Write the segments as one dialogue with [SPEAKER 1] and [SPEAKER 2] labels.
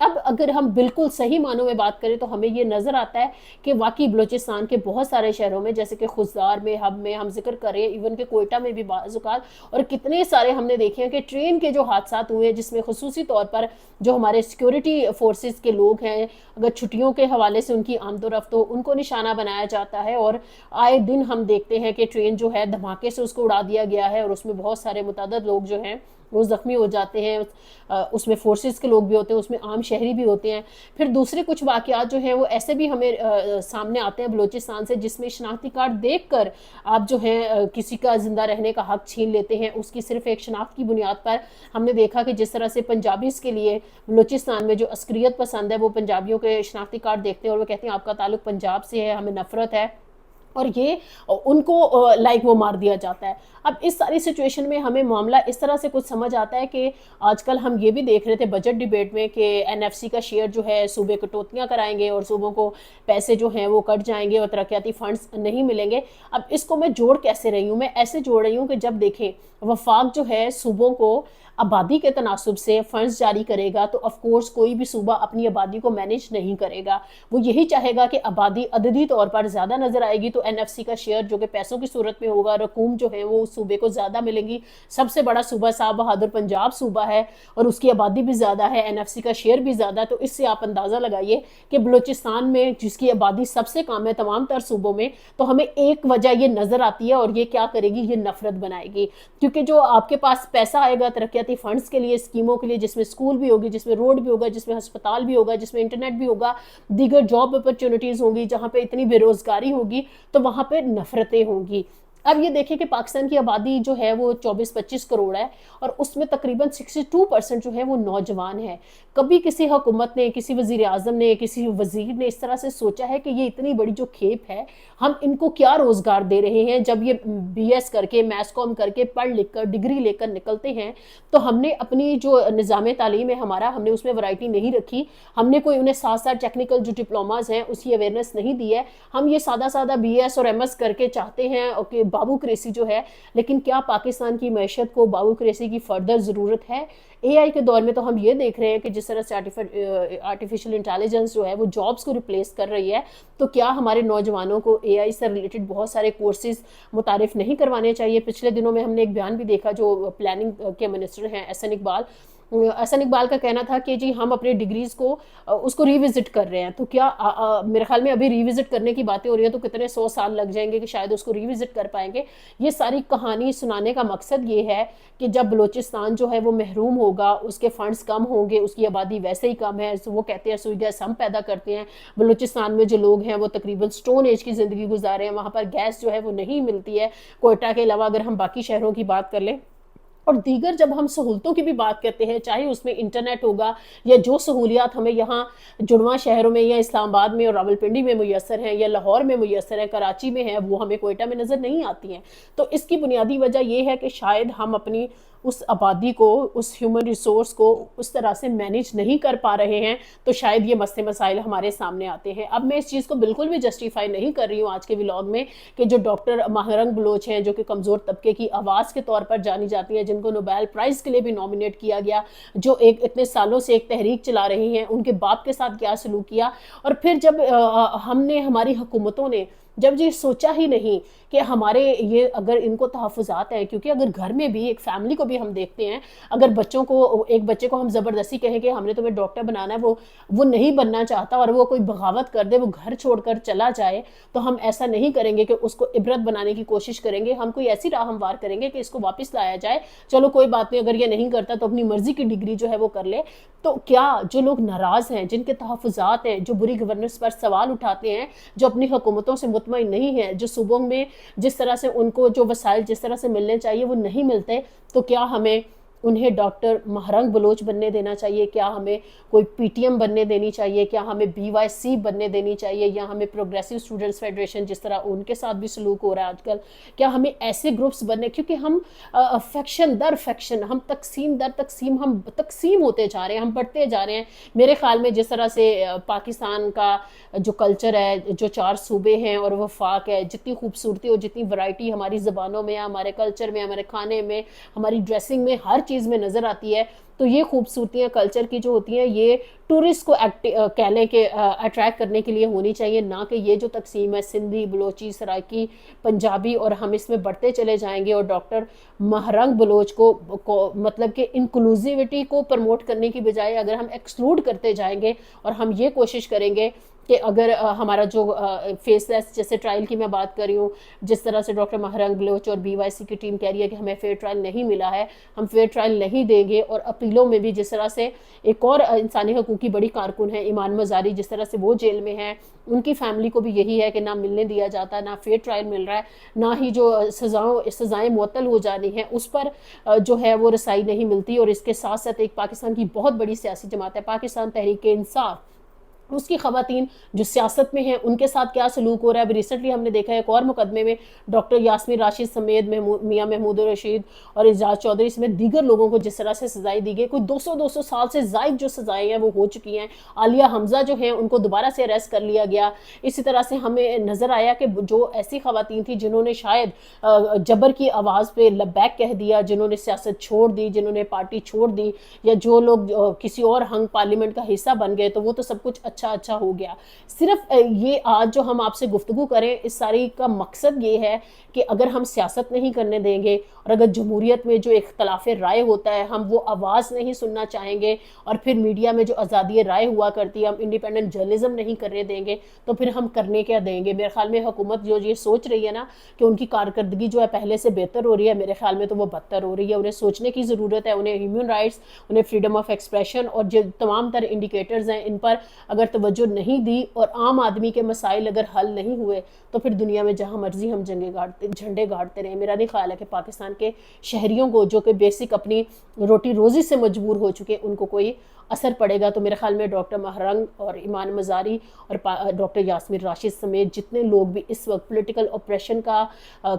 [SPEAKER 1] اب اگر ہم بالکل صحیح معنوں میں بات کریں تو ہمیں یہ نظر آتا ہے کہ واقعی بلوچستان کے بہت سارے شہروں میں، جیسے کہ خزدار میں، ہب میں ہم ذکر کریں، ایون کہ کوئٹہ میں بھی بعض اوقات، اور کتنے سارے ہم نے دیکھے ہیں کہ ٹرین کے جو حادثات ہوئے جس میں خصوصی طور پر جو ہمارے سیکیورٹی فورسز کے لوگ ہیں، اگر چھٹیوں کے حوالے سے ان کی آمد و رفت ہو، ان کو نشانہ بنایا جاتا ہے، اور آئے دن ہم دیکھتے ہیں کہ ٹرین جو ہے دھماکے سے اس کو اڑا دیا گیا ہے، اور اس میں بہت سارے متعدد لوگ جو ہیں وہ زخمی ہو جاتے ہیں، اس میں فورسز کے لوگ بھی ہوتے ہیں، اس میں عام شہری بھی ہوتے ہیں۔ پھر دوسرے کچھ واقعات جو ہیں وہ ایسے بھی ہمیں سامنے آتے ہیں بلوچستان سے، جس میں شناختی کارڈ دیکھ کر آپ جو ہیں کسی کا زندہ رہنے کا حق چھین لیتے ہیں، اس کی صرف ایک شناخت کی بنیاد پر۔ ہم نے دیکھا کہ جس طرح سے پنجابیز کے لیے بلوچستان میں جو عسکریت پسند ہے وہ پنجابیوں کے شناختی کارڈ دیکھتے ہیں اور وہ کہتے ہیں آپ کا تعلق پنجاب سے ہے، ہمیں نفرت ہے، اور یہ ان کو لائک وہ مار دیا جاتا ہے۔ اب اس ساری سچویشن میں ہمیں معاملہ اس طرح سے کچھ سمجھ آتا ہے کہ آج کل ہم یہ بھی دیکھ رہے تھے بجٹ ڈیبیٹ میں کہ این ایف سی کا شیئر جو ہے صوبے کٹوتیاں کرائیں گے اور صوبوں کو پیسے جو ہیں وہ کٹ جائیں گے اور ترقیاتی فنڈز نہیں ملیں گے۔ اب اس کو میں جوڑ کیسے رہی ہوں؟ میں ایسے جوڑ رہی ہوں کہ جب دیکھیں وفاق جو ہے صوبوں کو آبادی کے تناسب سے فنڈز جاری کرے گا تو آف کورس کوئی بھی صوبہ اپنی آبادی کو مینیج نہیں کرے گا، وہ یہی چاہے گا کہ آبادی عددی طور پر زیادہ نظر آئے گی تو این ایف سی کا شیئر جو کہ پیسوں کی صورت میں ہوگا، رقوم جو ہے وہ اس صوبے کو زیادہ ملیں گی۔ سب سے بڑا صوبہ صاحب بہادر پنجاب صوبہ ہے اور اس کی آبادی بھی زیادہ ہے، این ایف سی کا شیئر بھی زیادہ ہے، تو اس سے آپ اندازہ لگائیے کہ بلوچستان میں جس کی آبادی سب سے کم ہے تمام تر صوبوں میں، تو ہمیں ایک وجہ یہ نظر آتی ہے اور یہ کیا کرے گی؟ یہ نفرت بنائے گی، کیونکہ جو آپ کے پاس پیسہ آئے گا ترقیاتی فنڈز کے لیے، اسکیموں کے لیے، جس میں اسکول بھی ہوگی، جس میں روڈ بھی ہوگا، جس میں ہسپتال بھی ہوگا، جس میں انٹرنیٹ بھی ہوگا، دیگر جاب اپرچونٹیز ہوں گی، جہاں پہ اتنی بے روزگاری ہوگی تو وہاں پہ نفرتیں ہوں گی۔ اب یہ دیکھیں کہ پاکستان کی آبادی جو ہے وہ 24-25 کروڑ ہے اور اس میں تقریباً 62% جو ہے وہ نوجوان ہے۔ کبھی کسی حکومت نے، کسی وزیر اعظم نے، کسی وزیر نے اس طرح سے سوچا ہے کہ یہ اتنی بڑی جو کھیپ ہے ہم ان کو کیا روزگار دے رہے ہیں؟ جب یہ بی ایس کر کے، میس کام کر کے، پڑھ لکھ کر، ڈگری لے کر نکلتے ہیں تو ہم نے اپنی جو نظام تعلیم ہے ہمارا، ہم نے اس میں ورائٹی نہیں رکھی، ہم نے کوئی انہیں ساتھ ساتھ ٹیکنیکل جو ڈپلوماز ہیں اس کی اویئرنیس نہیں دی ہے، ہم یہ سادہ سادہ بی ایس اور ایم ایس کر کے چاہتے ہیں کہ بابوکریسی جو ہے، لیکن کیا پاکستان کی معیشت کو بابوکریسی کی فردر ضرورت ہے؟ اے آئی کے دور میں تو ہم یہ دیکھ رہے ہیں کہ جس طرح سے آرٹیفیشل انٹیلیجنس جو ہے وہ جابز کو ریپلیس کر رہی ہے، تو کیا ہمارے نوجوانوں کو اے آئی سے ریلیٹڈ بہت سارے کورسز متعارف نہیں کروانے چاہیے؟ پچھلے دنوں میں ہم نے ایک بیان بھی دیکھا جو پلاننگ کے منسٹر ہیں احسن اقبال کا کہنا تھا کہ جی ہم اپنے ڈگریز کو اس کو ریوزٹ کر رہے ہیں، تو کیا میرے خیال میں ابھی ریوزٹ کرنے کی باتیں ہو رہی ہیں تو کتنے 100 سال لگ جائیں گے کہ شاید اس کو ریوزٹ کر پائیں گے۔ یہ ساری کہانی سنانے کا مقصد یہ ہے کہ جب بلوچستان جو ہے وہ محروم ہوگا، اس کے فنڈز کم ہوں گے، اس کی آبادی ویسے ہی کم ہے، وہ کہتے ہیں سوئی گیس ہم پیدا کرتے ہیں، بلوچستان میں جو لوگ ہیں وہ تقریباً سٹون ایج کی زندگی گزارے ہیں، وہاں پر گیس جو ہے وہ نہیں ملتی ہے، کوئٹہ کے علاوہ اگر ہم باقی شہروں کی بات کر لیں، اور دیگر جب ہم سہولتوں کی بھی بات کرتے ہیں، چاہے اس میں انٹرنیٹ ہوگا یا جو سہولیات ہمیں یہاں جڑواں شہروں میں یا اسلام آباد میں اور راولپنڈی میں میسر ہیں یا لاہور میں میسر ہیں، کراچی میں ہیں، وہ ہمیں کوئٹہ میں نظر نہیں آتی ہیں۔ تو اس کی بنیادی وجہ یہ ہے کہ شاید ہم اپنی اس آبادی کو، اس ہیومن ریسورس کو اس طرح سے مینیج نہیں کر پا رہے ہیں، تو شاید یہ مسئلے مسائل ہمارے سامنے آتے ہیں۔ اب میں اس چیز کو بالکل بھی جسٹیفائی نہیں کر رہی ہوں آج کے ولاگ میں کہ جو ڈاکٹر ماہرنگ بلوچ ہیں جو کہ کمزور طبقے کی آواز کے طور پر جانی جاتی ہیں، جن کو نوبیل پرائز کے لیے بھی نامینیٹ کیا گیا، جو اتنے سالوں سے ایک تحریک چلا رہی ہیں، ان کے باپ کے ساتھ کیا سلوک کیا، اور پھر جب ہم نے، ہماری حکومتوں نے جب یہ سوچا ہی نہیں کہ ہمارے یہ اگر ان کو تحفظات ہیں، کیونکہ اگر گھر میں بھی ایک فیملی کو بھی ہم دیکھتے ہیں، اگر بچوں کو، ایک بچے کو ہم زبردستی کہیں کہ ہم نے تمہیں ڈاکٹر بنانا ہے، وہ نہیں بننا چاہتا اور وہ کوئی بغاوت کر دے، وہ گھر چھوڑ کر چلا جائے، تو ہم ایسا نہیں کریں گے کہ اس کو عبرت بنانے کی کوشش کریں گے، ہم کوئی ایسی راہ ہموار کریں گے کہ اس کو واپس لایا جائے، چلو کوئی بات نہیں، اگر یہ نہیں کرتا تو اپنی مرضی کی ڈگری جو ہے وہ کر لے۔ تو کیا جو لوگ ناراض ہیں، جن کے تحفظات ہیں، جو بری گورننس پر سوال اٹھاتے ہیں، جو اپنی حکومتوں سے مطمئن نہیں ہیں، جو صوبوں میں جس طرح سے ان کو جو وسائل جس طرح سے ملنے چاہیے وہ نہیں ملتے، تو کیا ہمیں انہیں ڈاکٹر مہرنگ بلوچ بننے دینا چاہیے؟ کیا ہمیں کوئی پی ٹی ایم بننے دینی چاہیے؟ کیا ہمیں بی وائی سی بننے دینی چاہیے؟ یا ہمیں پروگریسو اسٹوڈنٹس فیڈریشن جس طرح ان کے ساتھ بھی سلوک ہو رہا ہے آج کل، کیا ہمیں ایسے گروپس بننے؟ کیونکہ ہم فیکشن در فیکشن، ہم تقسیم در تقسیم، ہم تقسیم ہوتے جا رہے ہیں، ہم بڑھتے جا رہے ہیں۔ میرے خیال میں جس طرح سے پاکستان کا جو کلچر ہے، جو 4 صوبے ہیں اور وفاق ہے، جتنی خوبصورتی اور جتنی ورائٹی ہماری زبانوں میں، ہمارے کلچر میں، ہمارے کھانے میں، ہماری ڈریسنگ میں، ہر چیز میں نظر آتی ہے، تو یہ خوبصورتیاں کلچر کی جو ہوتی ہیں یہ ٹورسٹ کو کہہ لیں کہ اٹریکٹ کرنے کے لیے ہونی چاہیے، نہ کہ یہ جو تقسیم ہے سندھی، بلوچی، سرائکی، پنجابی، اور ہم اس میں بڑھتے چلے جائیں گے اور ڈاکٹر مہرنگ بلوچ کو مطلب کہ انکلوزیوٹی کو پروموٹ کرنے کی بجائے اگر ہم ایکسکلوڈ کرتے جائیں گے اور ہم یہ کوشش کریں گے کہ اگر ہمارا جو فیس لیس جیسے ٹرائل کی میں بات کر رہی ہوں، جس طرح سے ڈاکٹر مہرنگ بلوچ اور بی وائی سی کی ٹیم کہہ رہی ہے کہ ہمیں فیئر ٹرائل نہیں ملا ہے، ہم فیئر ٹرائل نہیں دیں گے، اور اپیلوں میں بھی جس طرح سے ایک اور انسانی حقوق کی بڑی کارکن ہے ایمان مزاری، جس طرح سے وہ جیل میں ہیں، ان کی فیملی کو بھی یہی ہے کہ نہ ملنے دیا جاتا، نہ فیئر ٹرائل مل رہا ہے، نہ ہی جو سزائیں معطل ہو جانی ہیں اس پر جو ہے وہ رسائی نہیں ملتی۔ اور اس کے ساتھ ساتھ ایک پاکستان کی بہت بڑی سیاسی جماعت ہے پاکستان تحریک انصاف، اس کی خواتین جو سیاست میں ہیں ان کے ساتھ کیا سلوک ہو رہا ہے۔ ابھی ریسنٹلی ہم نے دیکھا ہے ایک اور مقدمے میں ڈاکٹر یاسمین راشد سمیت میاں محمود الرشید اور اعجاز چودھری سمیت دیگر لوگوں کو جس طرح سے سزائیں دی گئی، کوئی 200 سال سے زائد جو سزائیں ہیں وہ ہو چکی ہیں۔ عالیہ حمزہ جو ہیں ان کو دوبارہ سے اریسٹ کر لیا گیا۔ اسی طرح سے ہمیں نظر آیا کہ جو ایسی خواتین تھیں جنہوں نے شاید جبر کی آواز پہ لبیک کہہ دیا، جنہوں نے سیاست چھوڑ دی، جنہوں نے پارٹی چھوڑ دی، یا جو لوگ کسی اور ہنگ پارلیمنٹ کا حصہ بن گئے، تو وہ تو سب کچھ اچھا ہو گیا۔ صرف یہ آج جو ہم آپ سے گفتگو کریں اس ساری کا مقصد یہ ہے کہ اگر ہم سیاست نہیں کرنے دیں گے اور اگر جمہوریت میں جو اختلاف رائے ہوتا ہے ہم وہ آواز نہیں سننا چاہیں گے، اور پھر میڈیا میں جو آزادی رائے ہوا کرتی ہے ہم انڈیپینڈنٹ جرنلزم نہیں کرنے دیں گے، تو پھر ہم کرنے کیا دیں گے؟ میرے خیال میں حکومت جو یہ سوچ رہی ہے نا کہ ان کی کارکردگی جو ہے پہلے سے بہتر ہو رہی ہے، میرے خیال میں تو وہ بدتر ہو رہی ہے۔ انہیں سوچنے کی ضرورت ہے، انہیں ہیومن رائٹس، انہیں فریڈم آف ایکسپریشن اور جو تمام تر انڈیکیٹرز ہیں ان پر اگر توجہ نہیں دی اور عام آدمی کے مسائل اگر حل نہیں ہوئے تو پھر دنیا میں جہاں مرضی ہم جھنڈے گاڑتے رہیں۔ میرا نہیں خیال ہے کہ پاکستان کے شہریوں کو جو کہ بیسک اپنی روٹی روزی سے مجبور ہو چکے ان کو کوئی اثر پڑے گا۔ تو میرے خیال میں ڈاکٹر مہرنگ اور ایمان مزاری اور ڈاکٹر یاسمین راشد سمیت جتنے لوگ بھی اس وقت پولیٹیکل اپریشن کا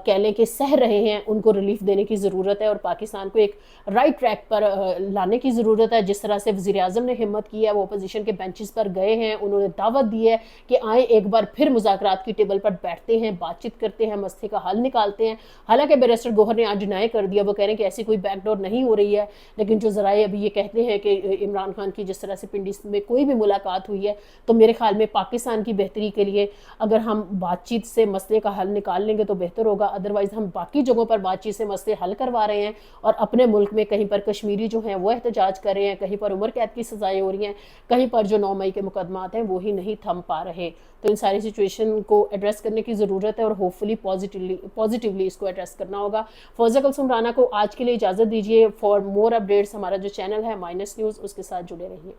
[SPEAKER 1] کہہ لیں کہ سہ رہے ہیں ان کو ریلیف دینے کی ضرورت ہے اور پاکستان کو ایک رائٹ ٹریک پر لانے کی ضرورت ہے۔ جس طرح سے وزیر اعظم نے ہمت کی ہے، وہ اپوزیشن کے بینچز پر گئے ہیں، انہوں نے دعوت دی ہے کہ آئیں ایک بار پھر مذاکرات کی ٹیبل پر بیٹھتے ہیں، بات چیت کرتے ہیں، مسئلے کا حل نکالتے ہیں۔ حالانکہ بیرسٹر گوہر نے آج ڈینائی کر دیا، وہ کہہ رہے ہیں کہ ایسی کوئی بیک ڈور نہیں ہو رہی ہے، لیکن جو ذرائع ابھی یہ کہتے ہیں کہ عمران خان کی جس طرح سے پنڈی میں کوئی بھی ملاقات ہوئی ہے، تو میرے خیال میں پاکستان کی بہتری کے لیے اگر ہم بات چیت سے مسئلے کا حل نکال لیں گے تو بہتر ہوگا۔ ادروائز ہم باقی جگہوں پر بات چیت سے مسئلے حل کروا رہے ہیں اور اپنے ملک میں کہیں پر کشمیری جو ہیں وہ احتجاج کر رہے ہیں، کہیں پر عمر قید کی سزائیں ہو رہی ہیں، کہیں پر جو 9 مئی کے مقدمات ہیں وہی نہیں تھم پا رہے۔ تو ان ساری سچویشن کو ایڈریس کرنے کی ضرورت ہے اور ہوپ فلی پازیٹیولی اس کو ایڈریس کرنا ہوگا۔ فوزیہ کلثوم رانا کو آج کے لیے اجازت دیجیے۔ فار مور اپڈیٹس ہمارا جو چینل ہے مائنس نیوز، اس کے ساتھ جڑے رہیے۔